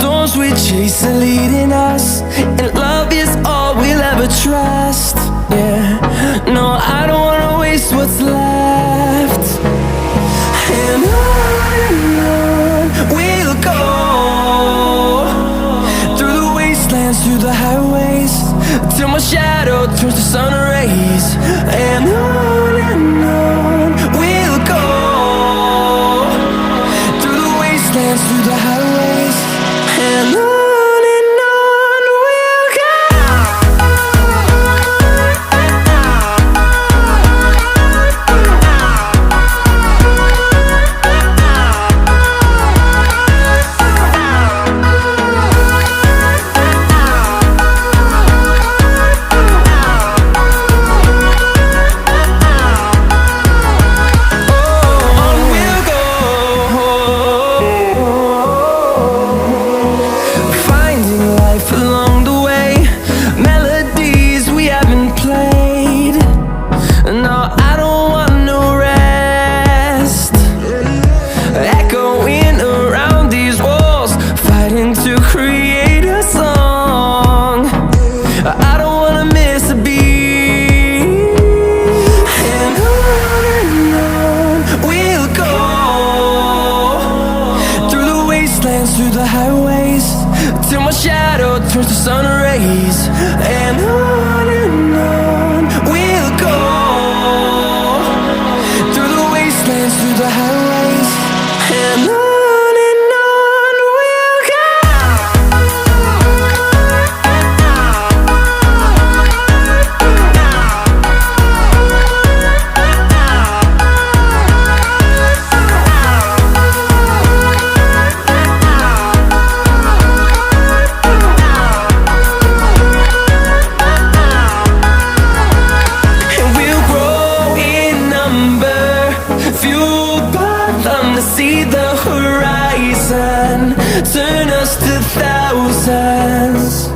storms we chase are leading us, and love is all we'll ever trust. Yeah, no, I don't wanna waste what's left. And on we'll go, through the wastelands, through the highways, till my shadow turns to sun rays. And on we'll go, through the wastelands, through the highways, and on. To create a song, I don't wanna miss a beat. And on we'll go, through the wastelands, through the highways, till my shadow turns to sun rays. And on we'll go, through the wastelands, through the highways, and on. See the horizon, turn us to thousands.